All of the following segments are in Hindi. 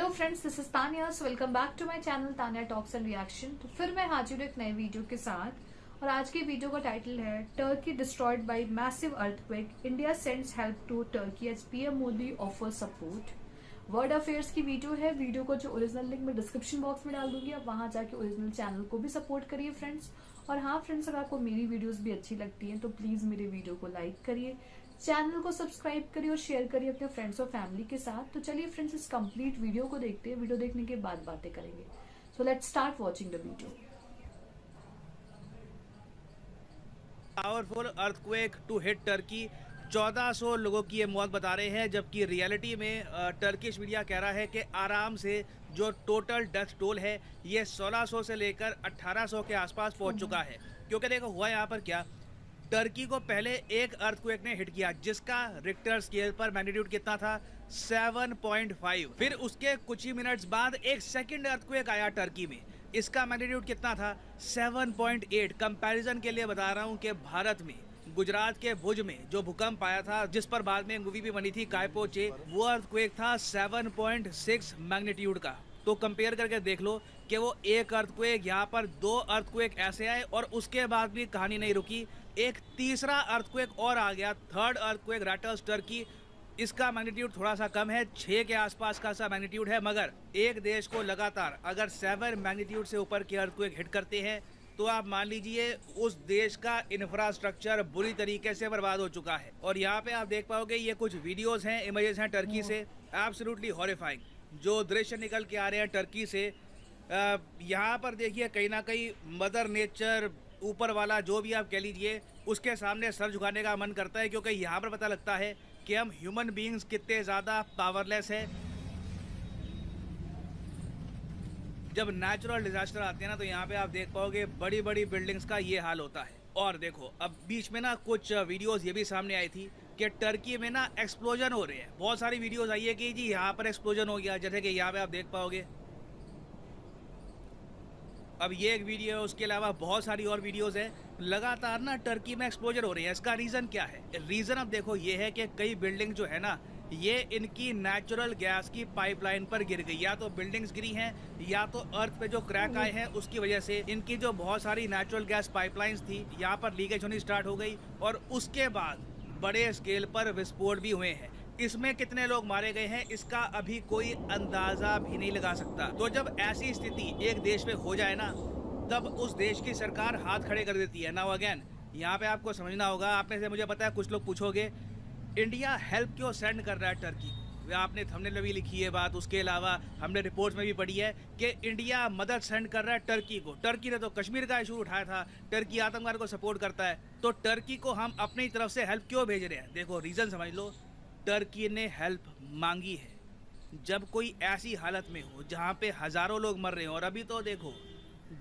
Hello friends, this is Tania. So welcome back to my channel Tania talks and reaction. तो फिर मैं हाजिर हूं एक नए वीडियो के साथ और आज की वीडियो का टाइटल है Turkey destroyed by massive earthquake, India sends help to Turkey as PM Modi offer support. World affairs की वीडियो है। वीडियो को जो ओरिजिनल लिंक मैं डिस्क्रिप्शन बॉक्स में डाल दूंगी, आप वहां जाके ओरिजिनल चैनल को भी सपोर्ट करिए फ्रेंड्स। और हाँ फ्रेंड्स, अगर आपको मेरी वीडियोस भी अच्छी लगती हैं तो प्लीज मेरे वीडियो को लाइक करिए, चैनल को सब्सक्राइब करिए और शेयर करिए अपने फ्रेंड्स और फैमिली के साथ। तो चलिए फ्रेंड्स, इस कंप्लीट वीडियो को देखते हैं। वीडियो देखने के बाद बातें करेंगे। So let's start watching the video. Powerful earthquake to hit Turkey, 1400 लोगों की ये मौत बता रहे हैं, जबकि रियलिटी में टर्किश मीडिया कह रहा है कि आराम से जो टोटल डेथ टोल है ये 1600 से लेकर 1800 के आसपास पहुंच चुका है। क्योंकि देखो हुआ यहाँ पर क्या, टर्की को पहले एक अर्थक्वेक ने हिट किया जिसका रिक्टर स्केल पर मैग्नीट्यूड कितना था, 7.5। फिर उसके कुछ ही मिनट्स बाद एक सेकंड अर्थक्वेक आया टर्की में, इसका मैग्नीट्यूड कितना था, 7.8। कंपैरिजन के लिए बता रहा हूँ कि भारत में गुजरात के भुज में जो भूकंप आया था, जिस पर बाद में मूवी भी बनी थी कायपोचे, वो अर्थक्वेक था 7.6 मैग्नीट्यूड का। तो कंपेयर करके देख लो कि वो एक अर्थक्वेक, यहाँ पर 2 अर्थक्वेक ऐसे आए और उसके बाद भी कहानी नहीं रुकी, एक तीसरा अर्थक्वेक और आ गया, थर्ड अर्थक्वेक रैटल्स टर्की। इसका मैग्नीट्यूड थोड़ा सा कम है, 6 के आसपास का सा मैग्नीट्यूड है, मगर एक देश को लगातार अगर 7 मैग्नीट्यूड से ऊपर के अर्थक्वेक हिट करते हैं तो आप मान लीजिए उस देश का इंफ्रास्ट्रक्चर बुरी तरीके से बर्बाद हो चुका है। और यहाँ पे आप देख पाओगे ये कुछ वीडियोस हैं, इमेजेस हैं टर्की से, एब्सोल्युटली हॉरिफाइंग जो दृश्य निकल के आ रहे हैं टर्की से। यहाँ पर देखिए कहीं ना कहीं मदर नेचर, ऊपर वाला जो भी आप कह लीजिए, उसके सामने सर झुकाने का मन करता है, क्योंकि यहाँ पर पता लगता है कि हम ह्यूमन बीइंग्स कितने ज़्यादा पावरलेस है। जब नेचुरल डिजास्टर आते हैं ना, तो यहाँ पे आप देख पाओगे बड़ी बड़ी बिल्डिंग्स का ये हाल होता है। और देखो अब बीच में ना कुछ वीडियोस ये भी सामने आई थी कि टर्की में ना एक्सप्लोजन हो रहे हैं। बहुत सारी वीडियोस आई है कि जी यहाँ पर एक्सप्लोजन हो गया, जैसे कि यहाँ पे आप देख पाओगे। अब ये एक वीडियो है, उसके अलावा बहुत सारी और वीडियोस है। लगातार ना टर्की में एक्सप्लोजन हो रही है। इसका रीज़न क्या है? रीज़न अब देखो ये है कि कई बिल्डिंग जो है ना, ये इनकी नेचुरल गैस की पाइपलाइन पर गिर गई। या तो बिल्डिंग्स गिरी हैं या तो अर्थ पे जो क्रैक आए हैं उसकी वजह से इनकी जो बहुत सारी नेचुरल गैस पाइपलाइंस थी, यहाँ पर लीकेज होनी स्टार्ट हो गई और उसके बाद बड़े स्केल पर विस्फोट भी हुए हैं। इसमें कितने लोग मारे गए हैं इसका अभी कोई अंदाजा भी नहीं लगा सकता। तो जब ऐसी स्थिति एक देश में हो जाए ना, तब उस देश की सरकार हाथ खड़े कर देती है। नाउ अगेन यहाँ पे आपको समझना होगा, आप में से मुझे पता है कुछ लोग पूछोगे इंडिया हेल्प क्यों सेंड कर रहा है टर्की को। आपने थंबनेल में भी लिखी है बात, उसके अलावा हमने रिपोर्ट्स में भी पढ़ी है कि इंडिया मदद सेंड कर रहा है टर्की को। टर्की ने तो कश्मीर का इशू उठाया था, टर्की आतंकवाद को सपोर्ट करता है, तो टर्की को हम अपनी तरफ से हेल्प क्यों भेज रहे हैं? देखो रीज़न समझ लो, टर्की ने हेल्प मांगी है जब कोई ऐसी हालत में हो जहाँ पे हज़ारों लोग मर रहे हैं। और अभी तो देखो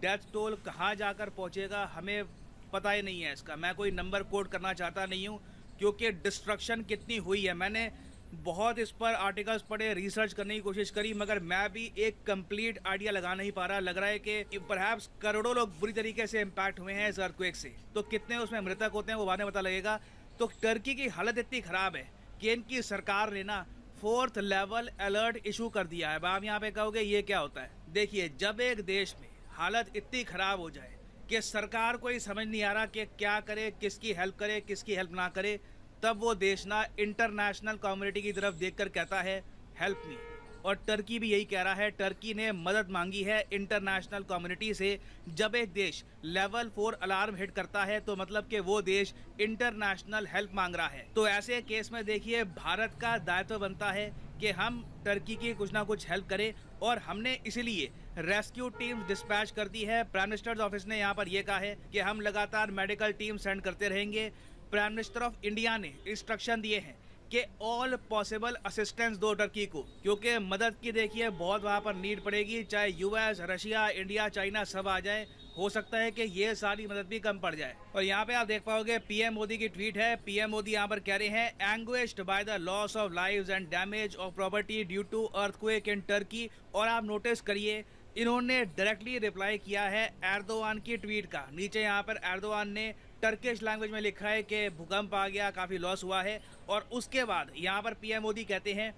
डेथ टोल कहाँ जाकर पहुँचेगा हमें पता ही नहीं है इसका। मैं कोई नंबर कोट करना चाहता नहीं हूँ क्योंकि डिस्ट्रक्शन कितनी हुई है। मैंने बहुत इस पर आर्टिकल्स पढ़े, रिसर्च करने की कोशिश करी, मगर मैं भी एक कंप्लीट आइडिया लगा नहीं पा रहा। लग रहा है कि परहैप्स करोड़ों लोग बुरी तरीके से इम्पैक्ट हुए हैं इस अर्थक्वेक से। तो कितने उसमें मृतक होते हैं वो बाद में पता लगेगा। तो टर्की की हालत इतनी ख़राब है कि इनकी सरकार ने ना 4th लेवल अलर्ट इशू कर दिया है। आप यहाँ पे कहोगे ये क्या होता है? देखिए, जब एक देश में हालत इतनी ख़राब हो जाए कि सरकार को ही समझ नहीं आ रहा कि क्या करे, किसकी हेल्प करे, किसकी हेल्प ना करे, तब वो देश ना इंटरनेशनल कम्युनिटी की तरफ देखकर कहता है हेल्प मी। और टर्की भी यही कह रहा है, टर्की ने मदद मांगी है इंटरनेशनल कम्युनिटी से। जब एक देश लेवल 4 अलार्म हिट करता है तो मतलब कि वो देश इंटरनेशनल हेल्प मांग रहा है। तो ऐसे केस में देखिए भारत का दायित्व बनता है कि हम टर्की की कुछ ना कुछ हेल्प करें, और हमने इसीलिए रेस्क्यू टीम डिस्पैच कर दी है। प्राइम मिनिस्टर्स ऑफिस ने यहाँ पर यह कहा है कि हम लगातार मेडिकल टीम सेंड करते रहेंगे। प्राइम मिनिस्टर ऑफ इंडिया ने इंस्ट्रक्शन दिए हैं कि ऑल पॉसिबल असिस्टेंस दो टर्की को, क्योंकि मदद की देखिए बहुत वहाँ पर नीड पड़ेगी। चाहे यूएस, रशिया, इंडिया, चाइना सब आ जाए, हो सकता है कि ये सारी मदद भी कम पड़ जाए। और यहाँ पे आप देख पाओगे पीएम मोदी की ट्वीट है। पीएम मोदी यहाँ पर कह रहे हैं anguished by the loss of lives and damage of property due to earthquake in Turkey. और आप नोटिस करिए इन्होंने डायरेक्टली रिप्लाई किया है एर्दोआन की ट्वीट का। नीचे यहाँ पर एर्दोआन ने टर्किश लैंग्वेज में लिखा है कि भूकंप आ गया, काफ़ी लॉस हुआ है। और उसके बाद यहाँ पर पीएम मोदी कहते हैं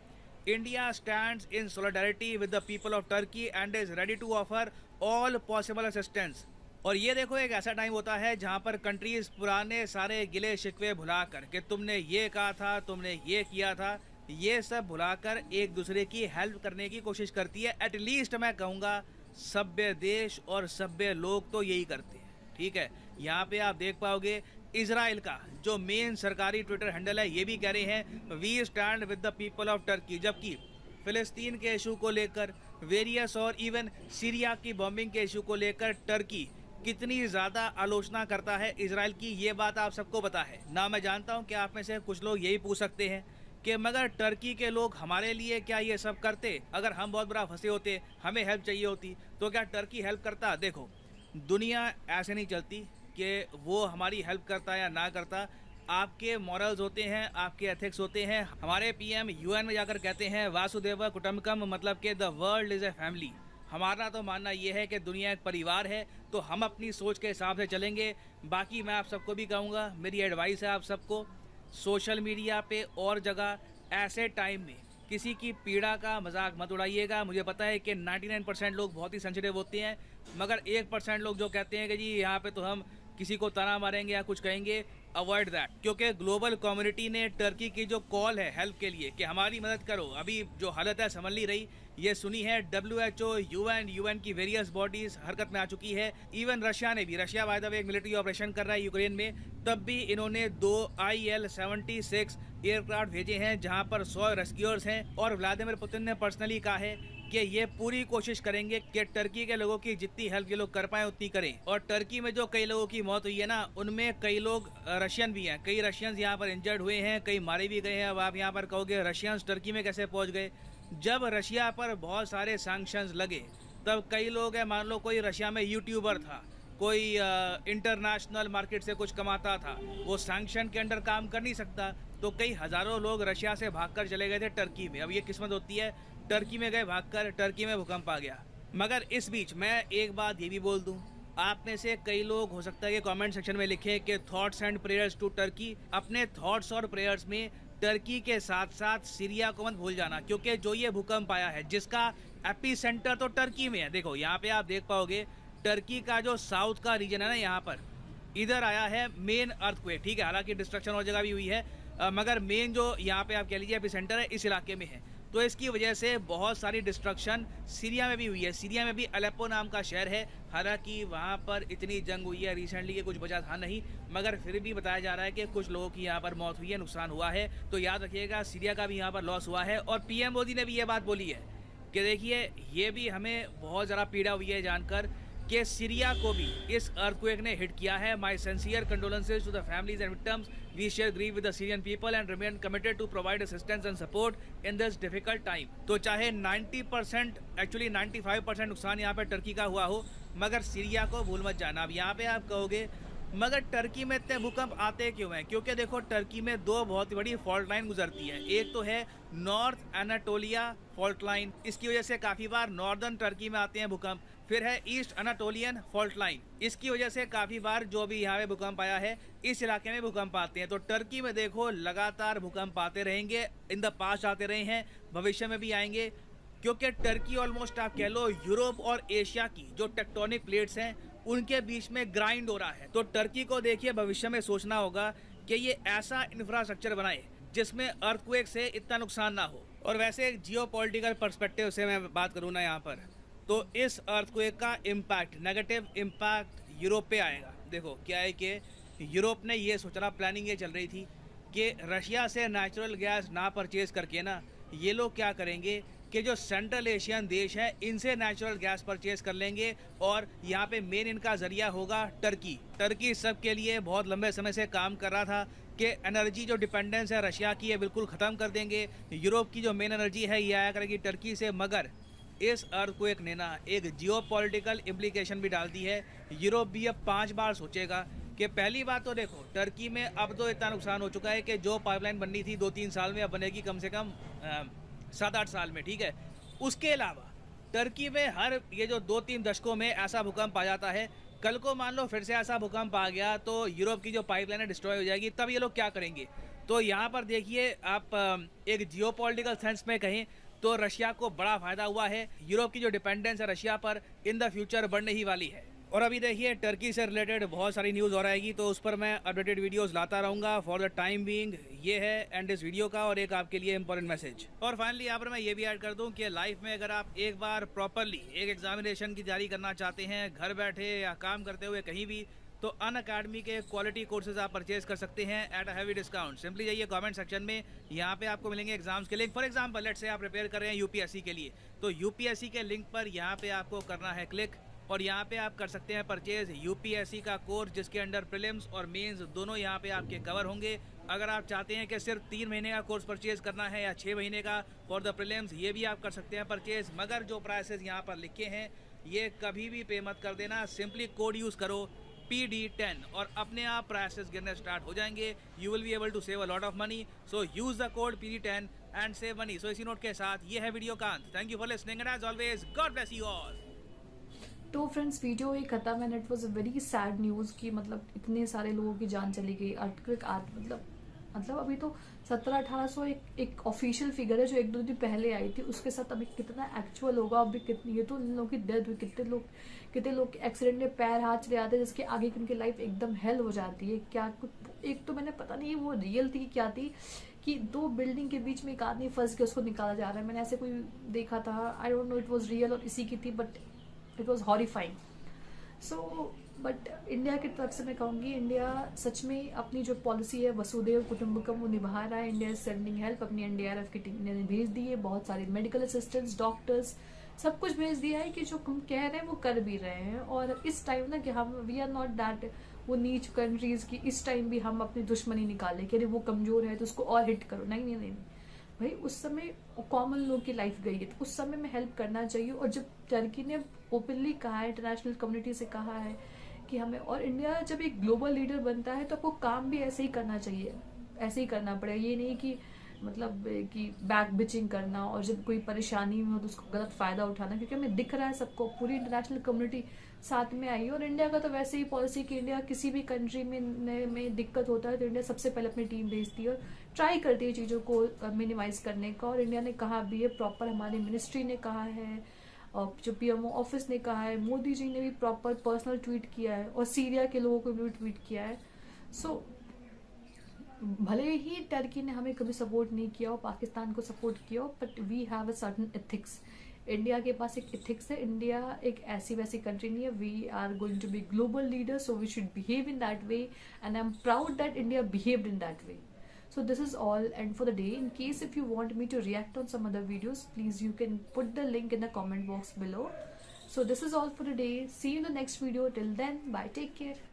India stands in solidarity with the people of Turkey and is ready to offer all possible assistance. और ये देखो एक ऐसा टाइम होता है जहां पर कंट्रीज पुराने सारे गिले शिकवे भुलाकर कि तुमने ये कहा था, तुमने ये किया था, ये सब भुलाकर एक दूसरे की हेल्प करने की कोशिश करती है। एटलीस्ट मैं कहूँगा सभ्य देश और सभ्य लोग तो यही करते हैं, ठीक है। यहाँ पे आप देख पाओगे इजराइल का जो मेन सरकारी ट्विटर हैंडल है ये भी कह रहे हैं we stand with the people of Turkey, जबकि फिलिस्तीन के इशू को लेकर वेरियस और इवन सीरिया की बॉम्बिंग के इशू को लेकर टर्की कितनी ज़्यादा आलोचना करता है इजराइल की, ये बात आप सबको पता है ना। मैं जानता हूँ कि आप में से कुछ लोग यही पूछ सकते हैं कि मगर टर्की के लोग हमारे लिए क्या ये सब करते? अगर हम बहुत बड़ा फंसे होते, हमें हेल्प चाहिए होती, तो क्या टर्की हेल्प करता? देखो दुनिया ऐसे नहीं चलती कि वो हमारी हेल्प करता या ना करता। आपके मॉरल्स होते हैं, आपके एथिक्स होते हैं। हमारे पीएम यूएन में जाकर कहते हैं वासुदेव कुटुंबकम, मतलब कि the world is a family. हमारा तो मानना ये है कि दुनिया एक परिवार है, तो हम अपनी सोच के हिसाब से चलेंगे। बाकी मैं आप सबको भी कहूँगा, मेरी एडवाइस है आप सबको, सोशल मीडिया पे और जगह ऐसे टाइम में किसी की पीड़ा का मजाक मत उड़ाइएगा। मुझे पता है कि 99% लोग बहुत ही सेंसिटिव होते हैं, मगर 1% लोग जो कहते हैं कि जी यहाँ पे तो हम किसी को ताना मारेंगे या कुछ कहेंगे, अवॉइड दैट। क्योंकि ग्लोबल कम्युनिटी ने टर्की की जो कॉल है हेल्प के लिए कि हमारी मदद करो, अभी जो हालत है संभल नहीं रही, ये सुनी है। WHO, यूएन की वेरियस बॉडीज हरकत में आ चुकी है। इवन रशिया ने भी, रशिया बाय द वे एक मिलिट्री ऑपरेशन कर रहा है यूक्रेन में, तब भी इन्होंने 2 IL-76 एयरक्राफ्ट भेजे हैं जहां पर 100 रेस्क्यूअर्स हैं। और व्लादिमीर पुतिन ने पर्सनली कहा है कि ये पूरी कोशिश करेंगे कि टर्की के लोगों की जितनी हेल्प ये लोग कर पाए उतनी करें। और टर्की में जो कई लोगों की मौत हुई है ना, उनमें कई लोग रशियन भी हैं, कई रशियंस यहाँ पर इंजर्ड हुए हैं, कई मारे भी गए हैं। अब आप यहाँ पर कहोगे रशियंस टर्की में कैसे पहुँच गए? जब रशिया पर बहुत सारे सैंक्शंस लगे तब कई लोग हैं, मान लो कोई रशिया में यूट्यूबर था, कोई इंटरनेशनल मार्केट से कुछ कमाता था, वो सैंक्शन के अंडर काम कर नहीं सकता, तो कई हज़ारों लोग रशिया से भागकर चले गए थे टर्की में। अब ये किस्मत होती है, टर्की में गए भागकर, टर्की में भूकंप आ गया। मगर इस बीच मैं एक बात ये भी बोल दूं, आप में से कई लोग हो सकता है कि कमेंट सेक्शन में लिखें कि thoughts and prayers to Turkey. अपने थॉट्स और प्रेयर्स में टर्की के साथ साथ सीरिया को मत भूल जाना, क्योंकि जो ये भूकंप आया है जिसका एपी सेंटर तो टर्की में है। देखो यहाँ पे आप देख पाओगे टर्की का जो साउथ का रीजन है ना, यहाँ पर इधर आया है मेन अर्थक्वेक, ठीक है। हालांकि डिस्ट्रक्शन और जगह भी हुई है, मगर मेन जो यहाँ पे आप कह लीजिए एपी सेंटर है इस इलाके में है। तो इसकी वजह से बहुत सारी डिस्ट्रक्शन सीरिया में भी हुई है। सीरिया में भी अलेप्पो नाम का शहर है, हालांकि वहाँ पर इतनी जंग हुई है रिसेंटली कि कुछ बचा था नहीं, मगर फिर भी बताया जा रहा है कि कुछ लोगों की यहाँ पर मौत हुई है, नुकसान हुआ है। तो याद रखिएगा सीरिया का भी यहाँ पर लॉस हुआ है। और पीएम मोदी ने भी ये बात बोली है कि देखिए ये भी हमें बहुत ज़्यादा पीड़ा हुई है जानकर कि सीरिया को भी इस अर्थक्वेक ने हिट किया है। My sincere condolences to the families and victims, we share grieve with the Syrian people and remain committed to provide assistance and support in this difficult time. तो चाहे 90%, एक्चुअली 95% नुकसान यहाँ पे टर्की का हुआ हो, मगर सीरिया को भूल मत जाना। अब यहाँ पे आप कहोगे मगर टर्की में इतने भूकंप आते क्यों हैं? क्योंकि देखो टर्की में 2 बहुत बड़ी फॉल्ट लाइन गुजरती है। एक तो है नॉर्थ एनाटोलिया फॉल्ट लाइन, इसकी वजह से काफ़ी बार नॉर्दर्न टर्की में आते हैं भूकंप। फिर है ईस्ट अनाटोलियन फॉल्ट लाइन, इसकी वजह से काफ़ी बार जो भी यहाँ पे भूकंप आया है इस इलाके में भूकंप आते हैं। तो टर्की में देखो लगातार भूकंप आते रहेंगे, इन द पास्ट आते रहे हैं, भविष्य में भी आएंगे, क्योंकि टर्की ऑलमोस्ट आप कह लो यूरोप और एशिया की जो टेक्टोनिक प्लेट्स हैं उनके बीच में ग्राइंड हो रहा है। तो टर्की को देखिए भविष्य में सोचना होगा कि ये ऐसा इंफ्रास्ट्रक्चर बनाए जिसमें अर्थक्वेक से इतना नुकसान ना हो। और वैसे एक जियोपॉलिटिकल पर्सपेक्टिव से मैं बात करूँ ना यहाँ पर, तो इस अर्थक्वेक का इम्पैक्ट, नेगेटिव इम्पैक्ट यूरोप पे आएगा। देखो क्या है कि यूरोप ने ये सोचना, प्लानिंग ये चल रही थी कि रशिया से नेचुरल गैस ना परचेज करके ना ये लोग क्या करेंगे कि जो सेंट्रल एशियन देश है इनसे नेचुरल गैस परचेज कर लेंगे और यहाँ पे मेन इनका जरिया होगा टर्की। टर्की सब के लिए बहुत लंबे समय से काम कर रहा था कि एनर्जी जो डिपेंडेंस है रशिया की है बिल्कुल ख़त्म कर देंगे। यूरोप की जो मेन एनर्जी है ये आया करेगी टर्की से। मगर इस अर्थक्वेक ने ना एक जियोपॉलिटिकल इम्प्लीकेशन भी डाल दी है। यूरोप भी अब 5 बार सोचेगा कि पहली बात तो देखो टर्की में अब तो इतना नुकसान हो चुका है कि जो पाइपलाइन बननी थी 2-3 साल में अब बनेगी कम से कम 7-8 साल में, ठीक है। उसके अलावा टर्की में हर ये जो 2-3 दशकों में ऐसा भूकंप आ जाता है, कल को मान लो फिर से ऐसा भूकंप आ गया तो यूरोप की जो पाइपलाइन है डिस्ट्रॉय हो जाएगी। तब ये लोग क्या करेंगे? तो यहाँ पर देखिए आप एक जियोपॉलिटिकल सेंस में कहें तो रशिया को बड़ा फायदा हुआ है। यूरोप की जो डिपेंडेंस है रशिया पर इन द फ्यूचर बढ़ने ही वाली है। और अभी देखिए टर्की से रिलेटेड बहुत सारी न्यूज़ और आएगी, तो उस पर मैं अपडेटेड वीडियोस लाता रहूँगा। फॉर द टाइम बीइंग ये है एंड इस वीडियो का और एक आपके लिए इंपॉर्टेंट मैसेज। और फाइनली यहाँ पर मैं ये भी ऐड कर दूँ कि लाइफ में अगर आप एक बार प्रॉपरली एक एग्जामिनेशन की तैयारी करना चाहते हैं, घर बैठे या काम करते हुए कहीं भी, तो अनअकैडमी के क्वालिटी कोर्सेज आप परचेज कर सकते हैं at a heavy discount. Simply जाइए कमेंट सेक्शन में, यहाँ पे आपको मिलेंगे एग्जाम्स के link. For example let's say आप प्रिपेयर कर रहे हैं यूपीएससी के लिए, तो यूपीएससी के लिंक पर यहाँ पे आपको करना है क्लिक और यहाँ पे आप कर सकते हैं परचेज यूपीएससी का कोर्स, जिसके अंडर प्रीलिम्स और मेंस दोनों यहाँ पे आपके कवर होंगे। अगर आप चाहते हैं कि सिर्फ 3 महीने का कोर्स परचेज करना है या 6 महीने का फॉर द प्रीलिम्स, ये भी आप कर सकते हैं परचेज। मगर जो प्राइसेस यहाँ पर लिखे हैं ये कभी भी पे मत कर देना, सिंपली कोड यूज़ करो PD10 और अपने आप प्राइसेस गिरने स्टार्ट हो जाएंगे। You will be able to save a lot of money, so use the code PD10 and save money. So इसी नोट के साथ ये है वीडियो का अंत। Thank you for listening and as always God bless you all. तो फ्रेंड्स वीडियो ही खत्म and it was a very sad news कि मतलब इतने सारे लोगों की जान चली गई। अर्थक्वेक मतलब अभी तो 1700-1800 एक ऑफिशियल फिगर है जो 1-2 दिन पहले आई थी, उसके साथ अभी कितना एक्चुअल होगा अभी कितनी, ये तो इन लोगों की डेथ हुई। कितने लोग एक्सीडेंट में पैर हाथ चले जाते हैं जिसके आगे की उनकी लाइफ एकदम हेल हो जाती है। क्या एक तो मैंने पता नहीं वो रियल थी क्या थी कि 2 बिल्डिंग के बीच में एक आदमी फंस के उसको निकाला जा रहा है। मैंने ऐसे कोई देखा था, I don't know it was real और इसी की थी, but it was horrifying. So but India की तरफ से मैं कहूँगी, इंडिया सच में अपनी जो पॉलिसी है वसुधैव कुटुंबकम वो निभा रहा है। इंडिया इज सेंडिंग हेल्प, अपनी NDRF की टीम ने भेज दी है, बहुत सारे मेडिकल असिस्टेंट्स, डॉक्टर्स, सब कुछ भेज दिया है कि जो हम कह रहे हैं वो कर भी रहे हैं। और इस टाइम ना कि हम वी आर नॉट दैट वो नीच कंट्रीज की इस टाइम भी हम अपनी दुश्मनी निकाले कि अरे वो कमजोर है तो उसको और हिट करो। नहीं भाई, उस समय कॉमन लोग की लाइफ गई है तो उस समय में हेल्प करना चाहिए। और जब टर्की ने ओपनली कहा है, इंटरनेशनल कम्युनिटी से कहा है कि हमें, और इंडिया जब एक ग्लोबल लीडर बनता है तो आपको काम भी ऐसे ही करना चाहिए, ऐसे ही करना पड़ेगा। ये नहीं कि मतलब कि बैक बिचिंग करना और जब कोई परेशानी में हो तो उसको गलत फायदा उठाना, क्योंकि हमें दिख रहा है सबको, पूरी इंटरनेशनल कम्युनिटी साथ में आई है। और इंडिया का तो वैसे ही पॉलिसी कि इंडिया किसी भी कंट्री में दिक्कत होता है तो इंडिया सबसे पहले अपनी टीम भेजती है और ट्राई करती है चीज़ों को मिनिमाइज करने का। और इंडिया ने कहा भी है प्रॉपर, हमारी मिनिस्ट्री ने कहा है और जो PMO ऑफिस ने कहा है, मोदी जी ने भी प्रॉपर पर्सनल ट्वीट किया है और सीरिया के लोगों को भी ट्वीट किया है। सो भले ही टर्की ने हमें कभी सपोर्ट नहीं किया और पाकिस्तान को सपोर्ट किया, but we have a certain ethics. India के पास एक एथिक्स है, इंडिया एक ऐसी वैसी कंट्री नहीं है। We are going to be global leader, so we should behave in that way and I am proud that India behaved in that way. So this is all and for the day. In case if you want me to react on some other videos, please you can put the link in the comment box below. So this is all for today. See you in the next video. Till then, bye, take care.